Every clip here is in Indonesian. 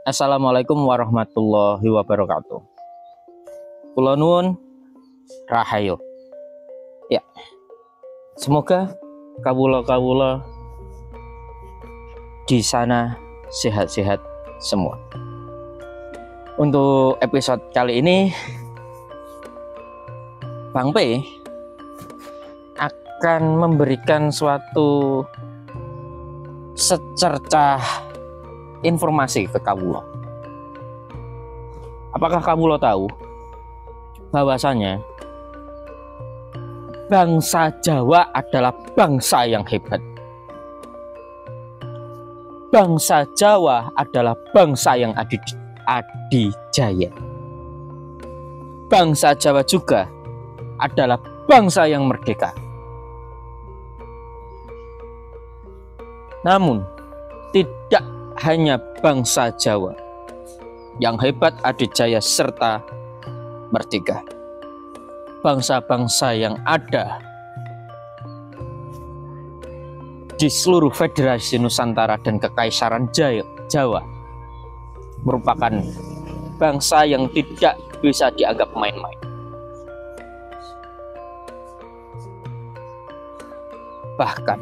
Assalamualaikum warahmatullahi wabarakatuh. Kula nuwun rahayu. Ya. Semoga kawula-kawula di sana sehat-sehat semua. Untuk episode kali ini Bang P akan memberikan suatu secercah informasi ke kawula. Apakah kawula tahu bahwasanya bangsa Jawa adalah bangsa yang hebat? Bangsa Jawa adalah bangsa yang adijaya. Bangsa Jawa juga adalah bangsa yang merdeka. Namun tidak hanya bangsa Jawa yang hebat, adijaya, serta merdeka. Bangsa-bangsa yang ada di seluruh Federasi Nusantara dan Kekaisaran Jawa merupakan bangsa yang tidak bisa dianggap main-main. Bahkan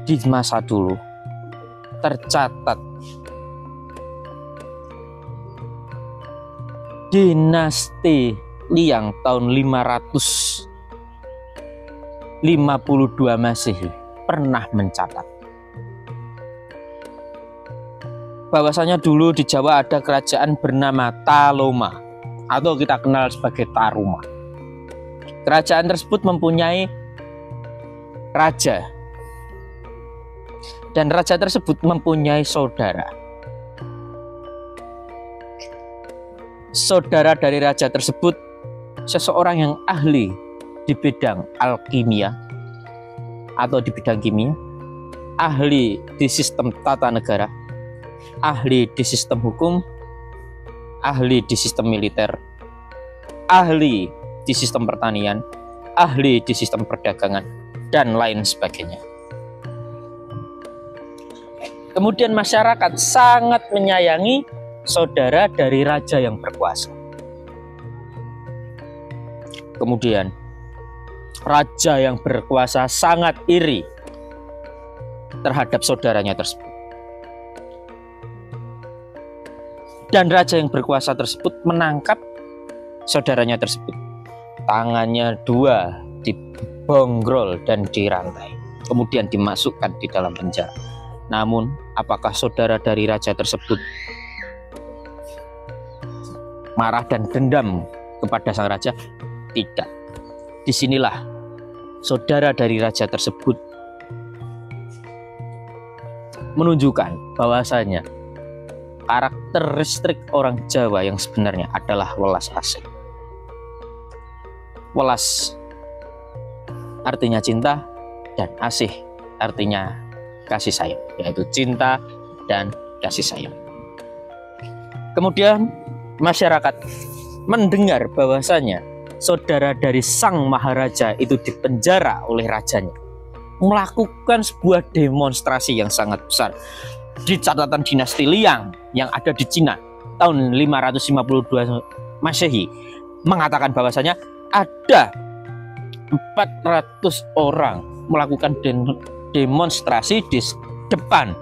di masa dulu tercatat dinasti Liang tahun 552 Masehi pernah mencatat bahwasanya dulu di Jawa ada kerajaan bernama Taloma atau kita kenal sebagai Taruma. Kerajaan tersebut mempunyai raja, dan raja tersebut mempunyai saudara. Saudara dari raja tersebut seseorang yang ahli di bidang alkimia atau di bidang kimia, ahli di sistem tata negara, ahli di sistem hukum, ahli di sistem militer, ahli di sistem pertanian, ahli di sistem perdagangan, dan lain sebagainya. Kemudian masyarakat sangat menyayangi saudara dari raja yang berkuasa. Kemudian raja yang berkuasa sangat iri terhadap saudaranya tersebut. Dan raja yang berkuasa tersebut menangkap saudaranya tersebut. Tangannya dua dibongrol dan dirantai, kemudian dimasukkan di dalam penjara. Namun, apakah saudara dari raja tersebut marah dan dendam kepada sang raja? Tidak. Disinilah saudara dari raja tersebut menunjukkan bahwasanya karakteristik orang Jawa yang sebenarnya adalah welas asih. Welas artinya cinta, dan asih artinya kasih sayang, yaitu cinta dan kasih sayang. Kemudian masyarakat mendengar bahwasanya saudara dari sang maharaja itu dipenjara oleh rajanya, melakukan sebuah demonstrasi yang sangat besar. Di catatan dinasti Liang yang ada di Cina tahun 552 Masehi mengatakan bahwasanya ada 400 orang melakukan demonstrasi di depan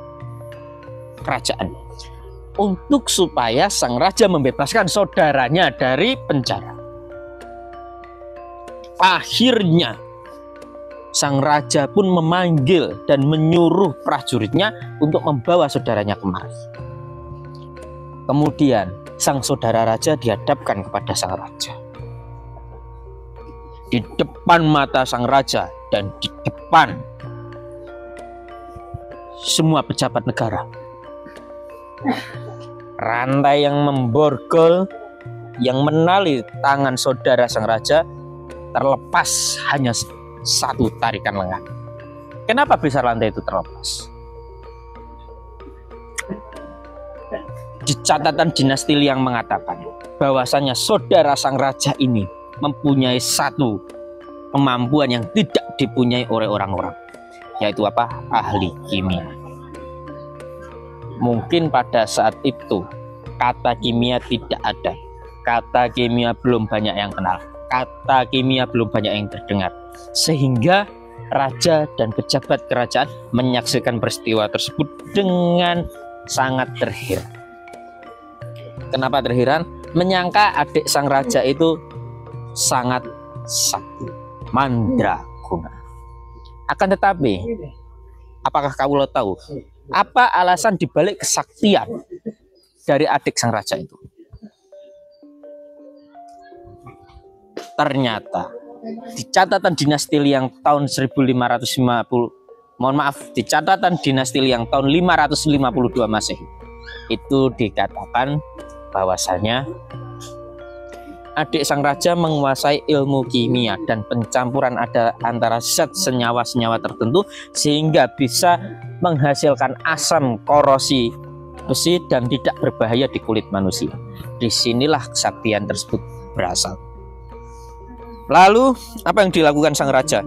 kerajaan untuk supaya sang raja membebaskan saudaranya dari penjara. Akhirnya sang raja pun memanggil dan menyuruh prajuritnya untuk membawa saudaranya kemari. Kemudian sang saudara raja dihadapkan kepada sang raja. Di depan mata sang raja dan di depan semua pejabat negara, rantai yang memborgol yang menali tangan saudara sang raja terlepas hanya satu tarikan lengan. Kenapa bisa rantai itu terlepas? Di catatan dinasti Liang mengatakan bahwasanya saudara sang raja ini mempunyai satu kemampuan yang tidak dipunyai oleh orang-orang, yaitu apa? Ahli kimia. Mungkin pada saat itu kata kimia tidak ada, kata kimia belum banyak yang kenal, kata kimia belum banyak yang terdengar, sehingga raja dan pejabat kerajaan menyaksikan peristiwa tersebut dengan sangat terheran. Kenapa terheran? Menyangka adik sang raja itu sangat sakti, mandraguna. Akan tetapi, apakah kawula tahu apa alasan dibalik kesaktian dari adik sang raja itu? Ternyata di catatan dinasti Liang tahun 1550, mohon maaf, di catatan dinasti Liang tahun 552 Masehi, itu dikatakan bahwasanya adik sang raja menguasai ilmu kimia dan pencampuran antara zat senyawa-senyawa tertentu sehingga bisa menghasilkan asam korosi besi dan tidak berbahaya di kulit manusia. Disinilah kesaktian tersebut berasal. Lalu apa yang dilakukan sang raja?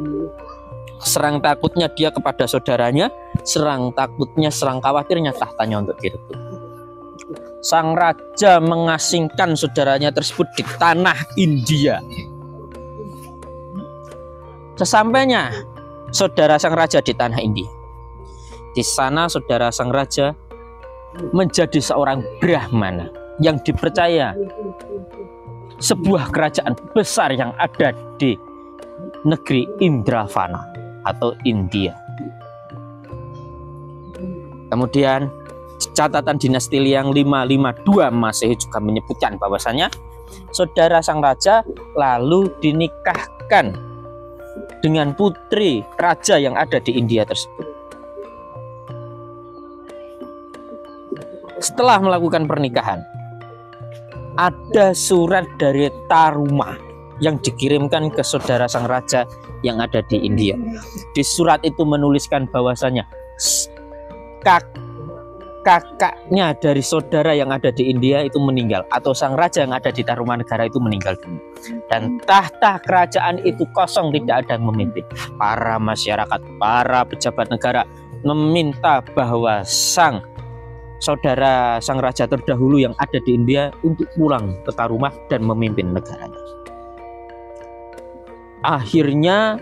Serang takutnya dia kepada saudaranya, serang takutnya, serang khawatirnya tahtanya untuk direbut. Sang raja mengasingkan saudaranya tersebut di tanah India. Sesampainya saudara sang raja di tanah India, di sana saudara sang raja menjadi seorang Brahmana yang dipercaya sebuah kerajaan besar yang ada di negeri Indravana atau India. Kemudian catatan dinasti Liang 552 Masehi juga menyebutkan bahwasanya saudara sang raja lalu dinikahkan dengan putri raja yang ada di India tersebut. Setelah melakukan pernikahan, ada surat dari Taruma yang dikirimkan ke saudara sang raja yang ada di India. Di surat itu menuliskan bahwasanya kakaknya dari saudara yang ada di India itu meninggal, atau sang raja yang ada di Tarumanegara itu meninggal dunia, dan tahta kerajaan itu kosong, tidak ada yang memimpin. Para masyarakat, para pejabat negara meminta bahwa sang saudara sang raja terdahulu yang ada di India untuk pulang ke Tarumah dan memimpin negaranya. Akhirnya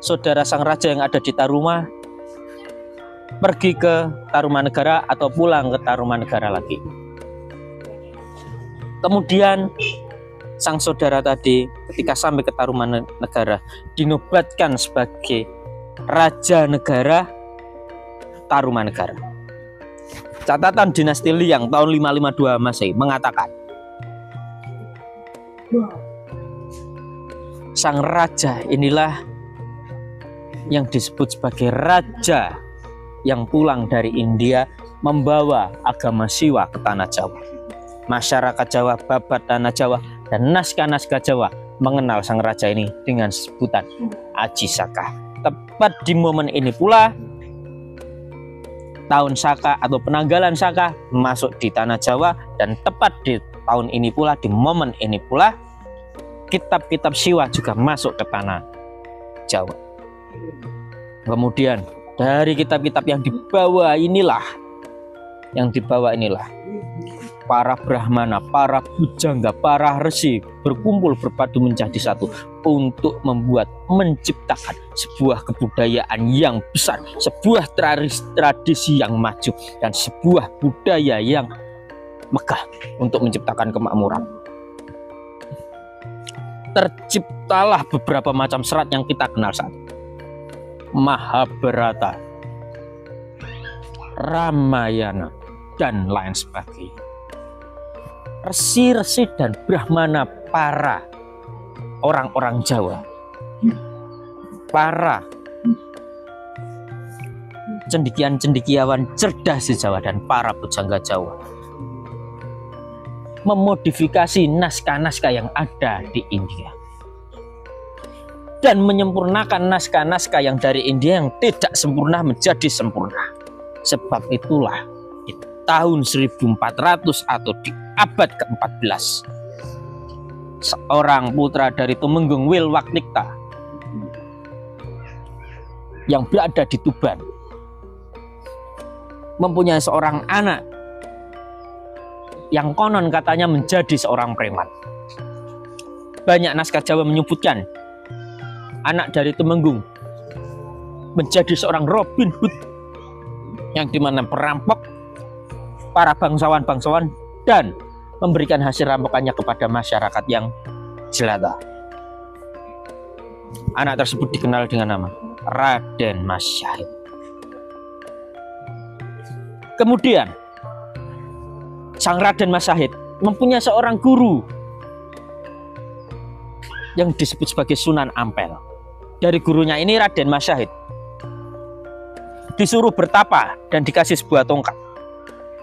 saudara sang raja yang ada di Tarumah pergi ke Tarumanegara atau pulang ke Tarumanegara lagi. Kemudian sang saudara tadi ketika sampai ke Tarumanegara dinobatkan sebagai raja negara Tarumanegara. Catatan dinasti Liang tahun 552 Masehi mengatakan sang raja inilah yang disebut sebagai raja yang pulang dari India membawa agama Siwa ke tanah Jawa. Masyarakat Jawa, babat tanah Jawa, dan naskah-naskah Jawa mengenal sang raja ini dengan sebutan Aji Saka. Tepat di momen ini pula tahun Saka atau penanggalan Saka masuk di tanah Jawa, dan tepat di tahun ini pula, di momen ini pula, kitab-kitab Siwa juga masuk ke tanah Jawa. Kemudian dari kitab-kitab yang dibawa inilah para Brahmana, para pujangga, para resi berkumpul berpadu menjadi satu untuk menciptakan sebuah kebudayaan yang besar, sebuah tradisi yang maju, dan sebuah budaya yang megah untuk menciptakan kemakmuran. Terciptalah beberapa macam serat yang kita kenal saat ini. Mahabharata, Ramayana, dan lain sebagainya. Resi-resi dan Brahmana, para orang-orang Jawa, para cendekiawan cerdas di Jawa, dan para pujangga Jawa memodifikasi naskah-naskah yang ada di India dan menyempurnakan naskah-naskah yang dari India yang tidak sempurna menjadi sempurna. Sebab itulah di tahun 1400 atau di abad ke-14, seorang putra dari Tumenggung Wilwaktikta yang berada di Tuban mempunyai seorang anak yang konon katanya menjadi seorang preman. Banyak naskah Jawa menyebutkan anak dari Temenggung menjadi seorang Robin Hood, yang dimana perampok para bangsawan-bangsawan dan memberikan hasil rampokannya kepada masyarakat yang jelata. Anak tersebut dikenal dengan nama Raden Mas Syahid. Kemudian sang Raden Mas Syahid mempunyai seorang guru yang disebut sebagai Sunan Ampel. Dari gurunya ini Raden Mas Syahid disuruh bertapa dan dikasih sebuah tongkat.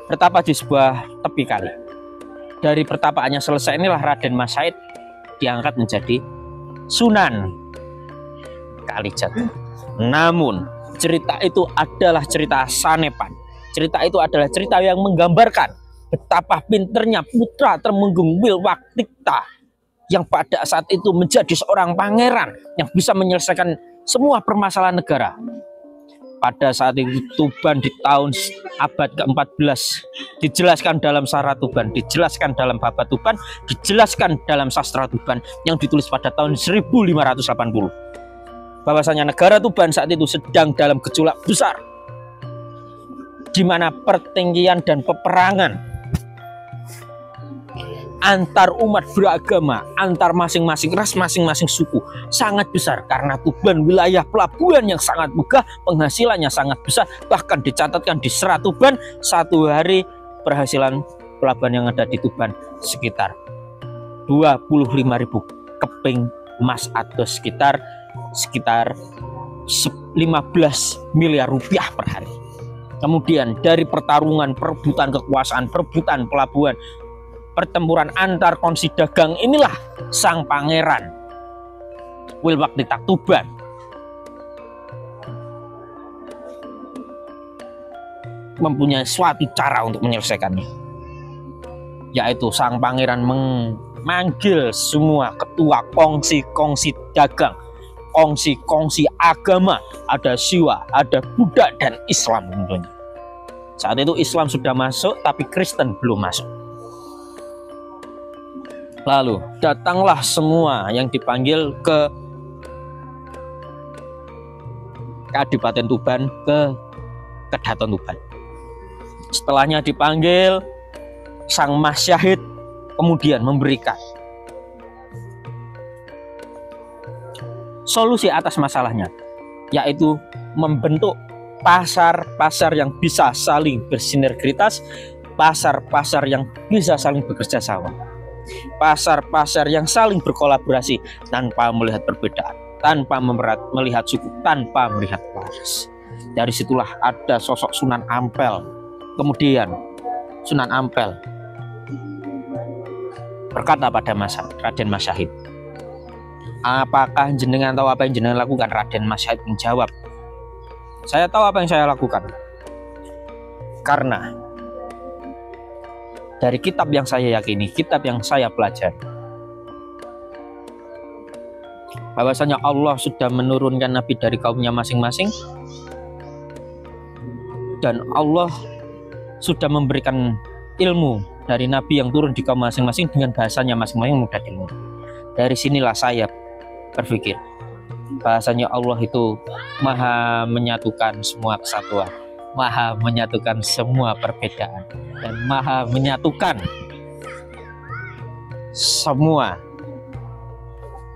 Bertapa di sebuah tepi kali. Dari pertapaannya selesai, inilah Raden Mas Syahid diangkat menjadi Sunan Kalijaga. Namun cerita itu adalah cerita sanepan. Cerita itu adalah cerita yang menggambarkan betapa pinternya putra Temenggung Wilwaktikta yang pada saat itu menjadi seorang pangeran yang bisa menyelesaikan semua permasalahan negara. Pada saat itu Tuban di tahun abad ke-14 dijelaskan dalam Sara Tuban, dijelaskan dalam Baba Tuban, dijelaskan dalam Sastra Tuban yang ditulis pada tahun 1580. Bahwasanya negara Tuban saat itu sedang dalam gejolak besar, di mana pertinggian dan peperangan antar umat beragama, antar masing-masing ras, masing-masing suku sangat besar, karena Tuban wilayah pelabuhan yang sangat megah, penghasilannya sangat besar. Bahkan dicatatkan di Serat Tuban satu hari penghasilan pelabuhan yang ada di Tuban sekitar 25.000 keping emas atau sekitar 15 miliar rupiah per hari. Kemudian dari pertarungan, perebutan kekuasaan, perebutan pelabuhan, pertempuran antar kongsi dagang, inilah sang pangeran Wilwaktikta Tuban mempunyai suatu cara untuk menyelesaikannya, yaitu sang pangeran memanggil semua ketua kongsi dagang, kongsi agama, ada Siwa, ada Buddha dan Islam tentunya. Saat itu Islam sudah masuk tapi Kristen belum masuk. Lalu datanglah semua yang dipanggil ke Kadipaten Tuban, ke Kedaton Tuban. Setelahnya dipanggil, sang Mas Syahid kemudian memberikan solusi atas masalahnya, yaitu membentuk pasar-pasar yang bisa saling bersinergitas, pasar-pasar yang bisa saling bekerja sama, pasar-pasar yang saling berkolaborasi tanpa melihat perbedaan, tanpa melihat suku, tanpa melihat ras. Dari situlah ada sosok Sunan Ampel. Kemudian Sunan Ampel berkata pada Raden Mas Syahid, apakah jenengan tahu apa yang jenengan lakukan? Raden Mas Syahid menjawab, saya tahu apa yang saya lakukan, karena dari kitab yang saya yakini, kitab yang saya pelajari, bahwasanya Allah sudah menurunkan nabi dari kaumnya masing-masing, dan Allah sudah memberikan ilmu dari nabi yang turun di kaum masing-masing dengan bahasanya masing-masing mudah dimengerti. Dari sinilah saya berpikir bahasanya Allah itu maha menyatukan semua kesatuan, maha menyatukan semua perbedaan, dan maha menyatukan semua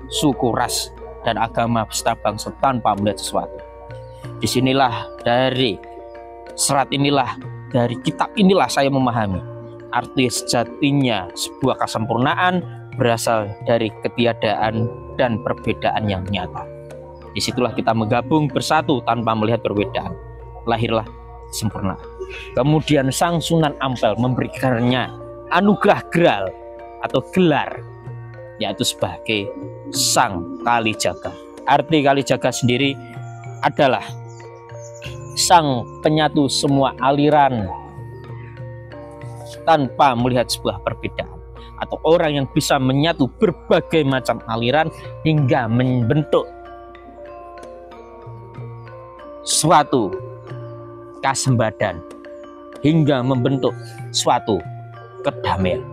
suku, ras, dan agama beserta bangsa tanpa melihat sesuatu. Disinilah, dari serat inilah, dari kitab inilah saya memahami arti sejatinya sebuah kesempurnaan berasal dari ketiadaan dan perbedaan yang nyata. Disitulah kita menggabung bersatu tanpa melihat perbedaan, lahirlah sempurna. Kemudian sang Sunan Ampel memberikannya anugerah gelar atau gelar, yaitu sebagai sang Kalijaga. Arti Kalijaga sendiri adalah sang penyatu semua aliran tanpa melihat sebuah perbedaan, atau orang yang bisa menyatu berbagai macam aliran hingga membentuk suatu kasembadan hingga membentuk suatu kedamaian.